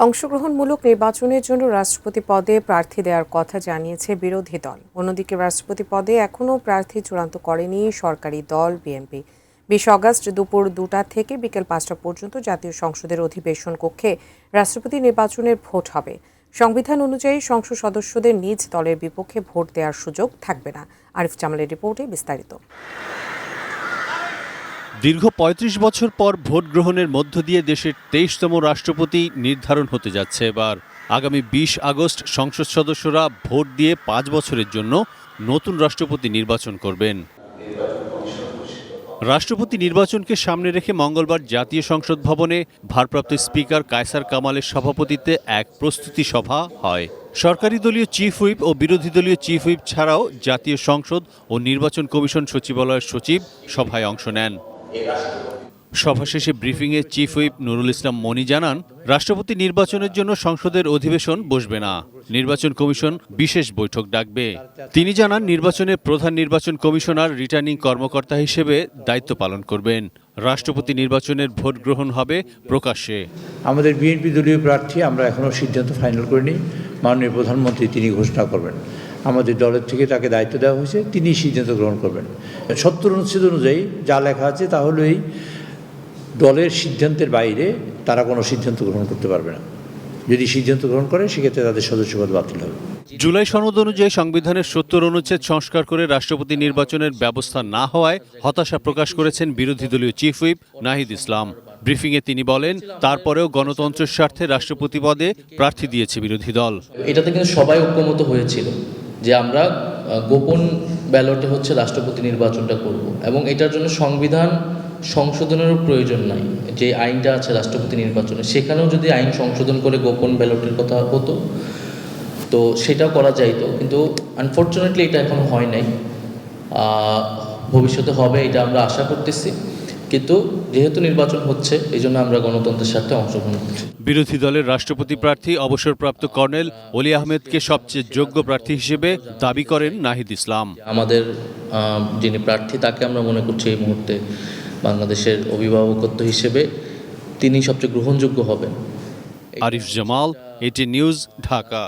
অংশগ্রহণমূলক নির্বাচনের জন্য রাষ্ট্রপতি পদে প্রার্থী দেওয়ার কথা জানিয়েছে বিরোধী দল। অন্যদিকে রাষ্ট্রপতি পদে এখনও প্রার্থী চূড়ান্ত করেনি সরকারি দল বিএনপি। ২০ অগস্ট দুপুর ২টা থেকে বিকেল ৫টা পর্যন্ত জাতীয় সংসদের অধিবেশন কক্ষে রাষ্ট্রপতি নির্বাচনের ভোট হবে। সংবিধান অনুযায়ী সংসদ সদস্যদের নিজ দলের বিপক্ষে ভোট দেওয়ার সুযোগ থাকবে না। আরিফ জামালের রিপোর্টে বিস্তারিত। দীর্ঘ ৩৫ বছর পর ভোট গ্রহণের মধ্য দিয়ে দেশের ২৩তম রাষ্ট্রপতি নির্ধারণ হতে যাচ্ছে এবার। আগামী ২০ আগস্ট সংসদ সদস্যরা ভোট দিয়ে ৫ বছরের জন্য নতুন রাষ্ট্রপতি নির্বাচন করবেন। রাষ্ট্রপতি নির্বাচনকে সামনে রেখে মঙ্গলবার জাতীয় সংসদ ভবনে ভারপ্রাপ্ত স্পিকার কায়সার কামালের সভাপতিত্বে এক প্রস্তুতি সভা হয়। সরকারি দলীয় চিফ হুইপ ও বিরোধী দলীয় চিফ হুইপ ছাড়াও জাতীয় সংসদ ও নির্বাচন কমিশন সচিবালয়ের সচিব সভায় অংশ নেন। সভা শেষে ব্রিফিংয়ে চিফ হুইপ নুরুল ইসলাম মনি জানান, রাষ্ট্রপতি নির্বাচনের জন্য সংসদের অধিবেশন বসবে না, নির্বাচন কমিশন বিশেষ বৈঠক ডাকবে। তিনি জানান, নির্বাচনের প্রধান নির্বাচন কমিশনার রিটার্নিং কর্মকর্তা হিসেবে দায়িত্ব পালন করবেন। রাষ্ট্রপতি নির্বাচনের ভোট গ্রহণ হবে প্রকাশ্যে। আমাদের বিএনপি দলীয় প্রার্থী আমরা এখনও সিদ্ধান্ত ফাইনাল করিনি। মাননীয় প্রধানমন্ত্রী তিনি ঘোষণা করবেন। আমাদের দলের থেকে তাকে দায়িত্ব দেওয়া হয়েছে, তিনি সিদ্ধান্ত গ্রহণ করবেন। ৭০ অনুচ্ছেদ অনুযায়ী যা লেখা আছে তাহলে এই দলের সিদ্ধান্তের বাইরে তারা কোনো সিদ্ধান্ত গ্রহণ করতে পারবে না। যদি সিদ্ধান্ত গ্রহণ করে সেক্ষেত্রে তাদের সদস্যপদ বাতিল হবে। জুলাই সনদ অনুযায়ী সংবিধানের ৭০ অনুচ্ছেদ সংস্কার করে রাষ্ট্রপতি নির্বাচনের ব্যবস্থা না হওয়ায় হতাশা প্রকাশ করেছেন বিরোধী দলীয় চিফ হুইপ নাহিদ ইসলাম। ব্রিফিংয়ে তিনি বলেন, তারপরেও গণতন্ত্রের স্বার্থে রাষ্ট্রপতি পদে প্রার্থী দিয়েছে বিরোধী দল। এটাতে কিন্তু সবাই ঐক্যমত হয়েছিল যে আমরা গোপন ব্যালটে রাষ্ট্রপতি নির্বাচনটা করব, এবং এটার জন্য সংবিধান সংশোধনেরও প্রয়োজন নাই। যে আইনটা আছে রাষ্ট্রপতি নির্বাচনে, সেখানেও যদি আইন সংশোধন করে গোপন ব্যালটের কথা হতো তো সেটাও করা যাইতো, কিন্তু আনফর্চুনেটলি এটা এখনো হয় নাই। ভবিষ্যতে হবে এটা আমরা আশা করতেছি, কিন্তু যেহেতু নির্বাচন হচ্ছে এই জন্য আমরা গণতন্ত্রের স্বার্থে অংশগ্রহণ করছি। বিরোধী দলের রাষ্ট্রপতি প্রার্থী অবসরপ্রাপ্ত কর্নেল অলি আহমেদকে সবচেয়ে যোগ্য প্রার্থী হিসেবে দাবি করেন নাহিদ ইসলাম। আমাদের যিনি প্রার্থী তাকে আমরা মনে করছি এই মুহূর্তে বাংলাদেশের অভিভাবকত্ব হিসেবে তিনি সবচেয়ে গ্রহণযোগ্য হবেন। আরিফ জামাল, এটি নিউজ, ঢাকা।